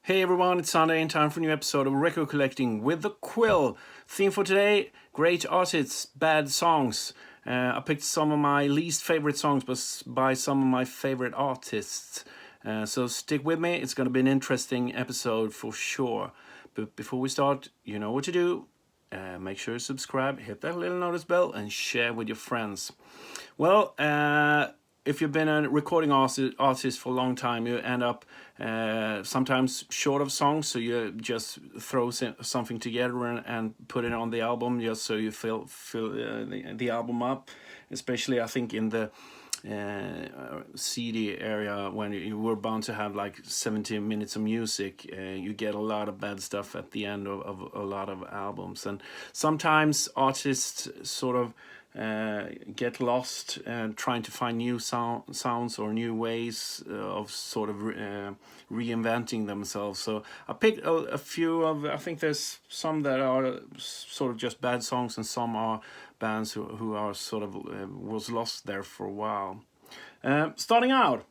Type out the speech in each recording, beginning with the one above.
Hey everyone, it's Sunday and time for a new episode of Record Collecting with the Quill. Theme for today, great artists, bad songs. I picked some of my least favorite songs by some of my favorite artists. So stick with me, it's going to be an interesting episode for sure. But before we start, you know what to do. Make sure you subscribe, hit that little notice bell and share with your friends. Well, if you've been a recording artist for a long time, you end up sometimes short of songs, so you just throw something together and put it on the album just so you fill the album up. Especially, I think, in the CD area, when you were bound to have like 70 minutes of music, you get a lot of bad stuff at the end of a lot of albums. And sometimes artists sort of get lost trying to find new sounds or new ways of sort of reinventing themselves. So I picked a few of, I think there's some that are sort of just bad songs and some are bands who are sort of was lost there for a while. Starting out,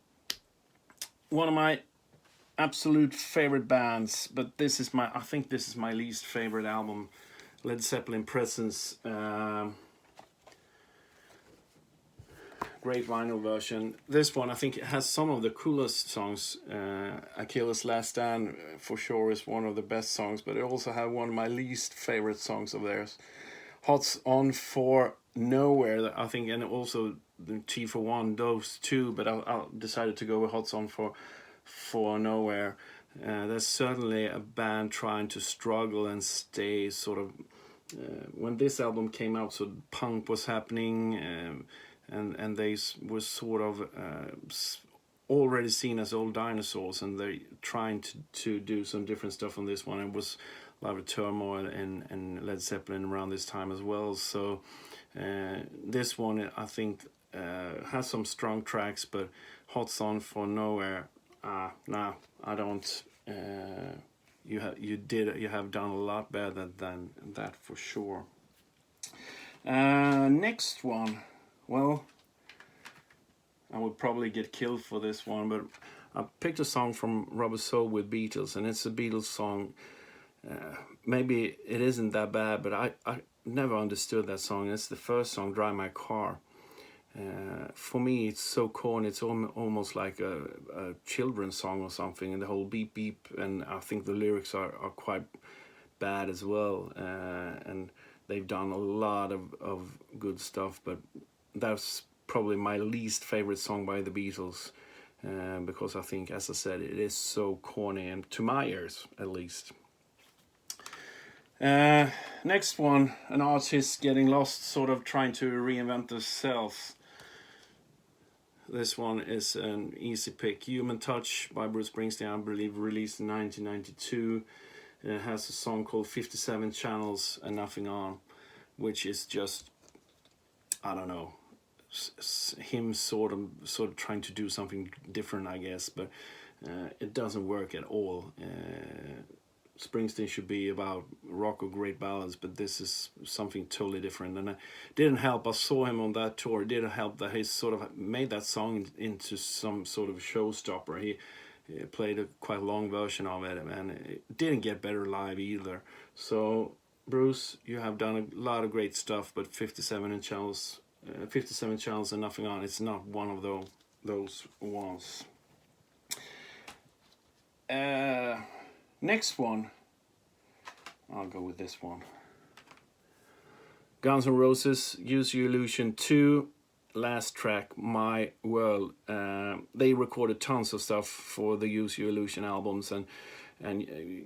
one of my absolute favorite bands, but I think this is my least favorite album, Led Zeppelin Presence. Great vinyl version. This one, I think, has some of the coolest songs. Achilles' Last Stand for sure is one of the best songs, but it also had one of my least favorite songs of theirs, Hot's On For Nowhere, I think, and also the T for One, those two, but I decided to go with Hot's On For Nowhere. There's certainly a band trying to struggle and stay sort of, when this album came out, so punk was happening, and they were sort of already seen as old dinosaurs, and they're trying to do some different stuff on this one. It was a lot of turmoil in Led Zeppelin around this time as well. So this one, I think, has some strong tracks, but Hot's On For Nowhere, nah, I don't. You have done a lot better than that for sure. Next one. Well, I would probably get killed for this one, but I picked a song from Rubber Soul with Beatles, and it's a Beatles song. Maybe it isn't that bad, but I never understood that song. It's the first song, Drive My Car. For me, it's so corny. It's almost like a children's song or something, and the whole beep beep, and I think the lyrics are quite bad as well. And they've done a lot of good stuff, but that's probably my least favorite song by the Beatles, because I think, as I said, it is so corny, and to my ears at least. Next one, an artist getting lost, sort of trying to reinvent themselves. This one is an easy pick. Human Touch by Bruce Springsteen, I believe, released in 1992. It has a song called 57 Channels and Nothing On, which is just, I don't know, him sort of trying to do something different, I guess, but it doesn't work at all. Springsteen should be about rock or great ballads, but this is something totally different, and it didn't help. I saw him on that tour. It didn't help that he sort of made that song into some sort of showstopper. He played a quite long version of it, and it didn't get better live either. So, Bruce, you have done a lot of great stuff, but 57 Channels and Nothing On, it's not one of those ones. Next one, I'll go with this one. Guns N' Roses, Use Your Illusion 2, last track, My World. They recorded tons of stuff for the Use Your Illusion albums, and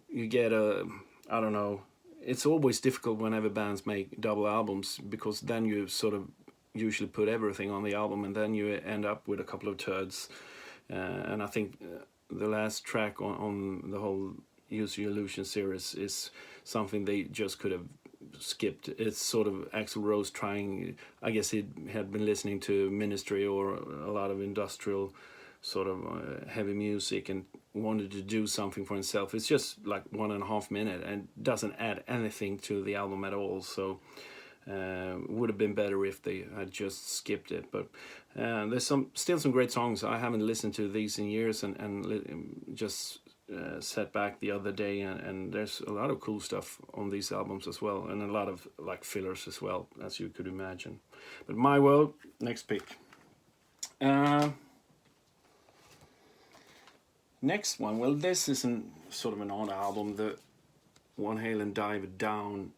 you get I don't know, it's always difficult whenever bands make double albums, because then you sort of usually put everything on the album, and then you end up with a couple of turds. And I think the last track on the whole Use Your Illusion series is something they just could have skipped. It's sort of Axl Rose trying, I guess he had been listening to Ministry or a lot of industrial sort of heavy music and wanted to do something for himself. It's just like 1.5 minutes and doesn't add anything to the album at all. So would have been better if they had just skipped it. But there's still some great songs. I haven't listened to these in years, and just set back the other day, and there's a lot of cool stuff on these albums as well, and a lot of like fillers as well, as you could imagine. But My World, next pick. Next one, well, this is sort of an odd album. The Van Halen Dive Down.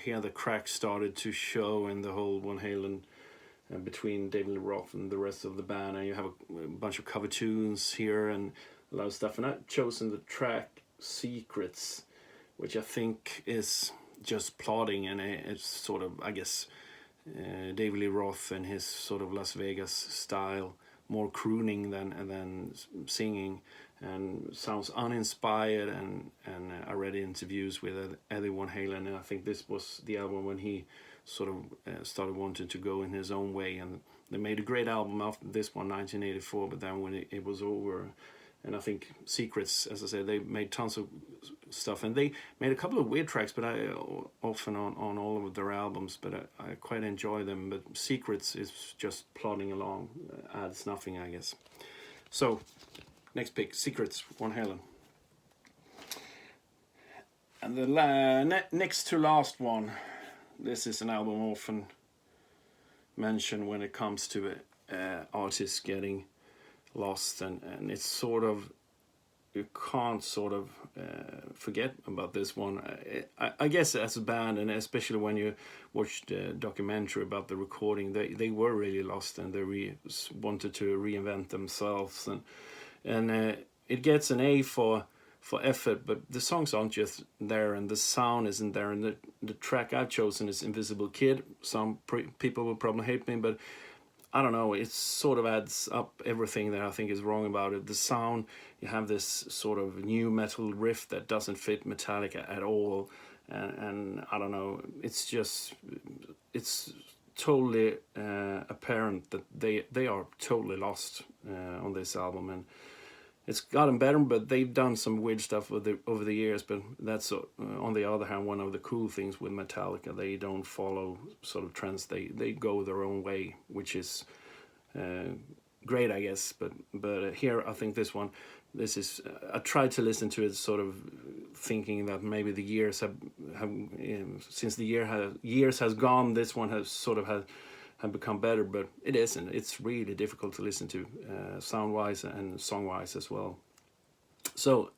Here the cracks started to show in the whole Van Halen between David Roth and the rest of the band, and you have a bunch of cover tunes here and a lot of stuff. And I've chosen the track Secrets, which I think is just plodding, and it's sort of, I guess, David Lee Roth and his sort of Las Vegas style, more crooning than singing, and sounds uninspired. And I read interviews with Eddie Van Halen, and I think this was the album when he sort of started wanting to go in his own way, and they made a great album after this one, 1984. But then when it was over, and I think Secrets, as I said, they made tons of stuff, and they made a couple of weird tracks, but I often on all of their albums, but I quite enjoy them. But Secrets is just plodding along, adds nothing, I guess. So next pick, Secrets, Van Halen. And the next to last one, this is an album often mentioned when it comes to artists getting lost, and it's sort of, you can't sort of forget about this one. I guess as a band, and especially when you watched the documentary about the recording, they were really lost, and they wanted to reinvent themselves, and it gets an A for effort, but the songs aren't just there, and the sound isn't there, and the track I've chosen is Invisible Kid. Some people will probably hate me, but I don't know, it sort of adds up everything that I think is wrong about it. The sound, you have this sort of new metal riff that doesn't fit Metallica at all, and I don't know, it's totally apparent that they are totally lost on this album, and it's gotten better, but they've done some weird stuff over the years. But that's on the other hand, one of the cool things with Metallica. They don't follow sort of trends. They go their own way, which is great, I guess. But here, I think this is. I tried to listen to it, sort of thinking that maybe the years have since the years has gone, this one has sort of have become better, but it isn't. It's really difficult to listen to, sound-wise and song-wise as well. So,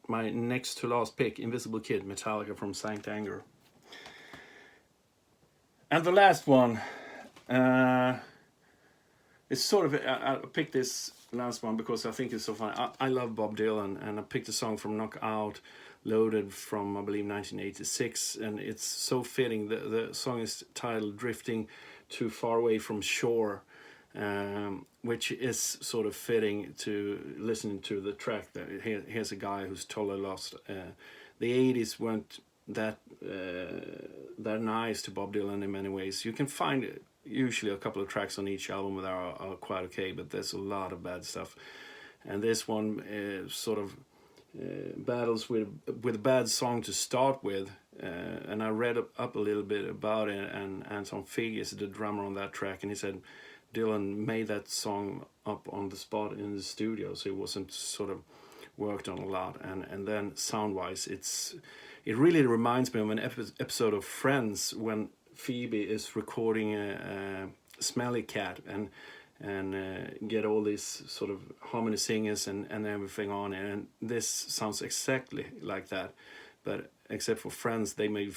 my next to last pick, Invisible Kid, Metallica from Sankt Anger. And the last one, it's sort of, I picked this last one because I think it's so fun. I love Bob Dylan, and I picked a song from Knockout Loaded from, I believe, 1986, and it's so fitting. The song is titled Drifting Too Far Away from Shore, which is sort of fitting to listening to the track. That here's a guy who's totally lost. The 80s weren't that nice to Bob Dylan in many ways. You can find usually a couple of tracks on each album that are quite okay, but there's a lot of bad stuff, and this one sort of battles with a bad song to start with, and I read up a little bit about it, and Anton Fig is the drummer on that track, and he said Dylan made that song up on the spot in the studio, so it wasn't sort of worked on a lot, and then sound-wise, it really reminds me of an episode of Friends when Phoebe is recording a Smelly Cat, and get all these sort of harmony singers and everything on it, and this sounds exactly like that, but except for Friends, they may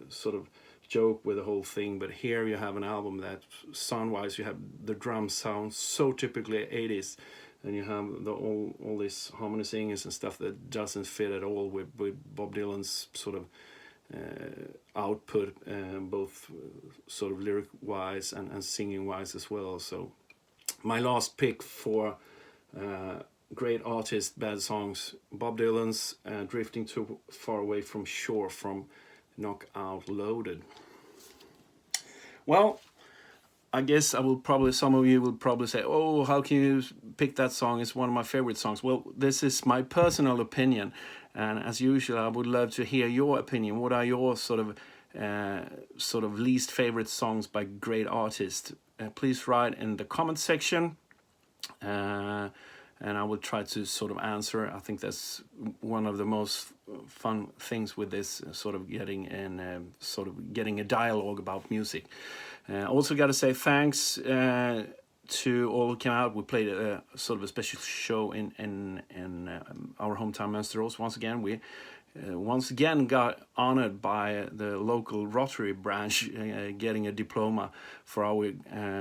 sort of joke with the whole thing, but here you have an album that sound-wise, you have the drums sound so typically 80s, and you have all these harmony singers and stuff that doesn't fit at all with Bob Dylan's sort of output, both sort of lyric-wise and singing-wise as well. So my last pick for great artist, bad songs, Bob Dylan's Drifting Too Far Away from Shore from Knockout Loaded. Well, I guess some of you will probably say, oh, how can you pick that song? It's one of my favorite songs. Well, this is my personal opinion, and as usual, I would love to hear your opinion. What are your sort of least favorite songs by great artists? Please write in the comment section, and and I will try to sort of answer. I think that's one of the most fun things with this, sort of getting a dialogue about music. Also got to say thanks to all who came out. We played a sort of a special show in our hometown Mönsterås. Once again got honored by the local Rotary branch, getting a diploma for our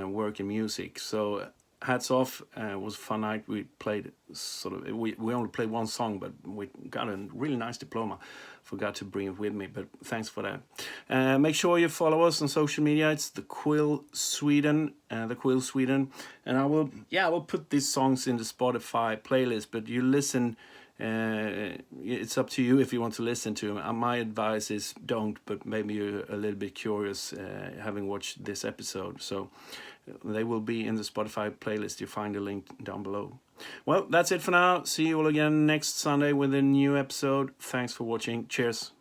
work in music. So hats off. It was a fun night. We played we only played one song, but we got a really nice diploma. Forgot to bring it with me, but thanks for that. Make sure you follow us on social media. It's the QUILL Sweden, and I will put these songs in the Spotify playlist. But you listen. It's up to you if you want to listen to them. My advice is don't, but maybe you're a little bit curious having watched this episode. So they will be in the Spotify playlist. You find the link down below. Well, that's it for now. See you all again next Sunday with a new episode. Thanks for watching. Cheers.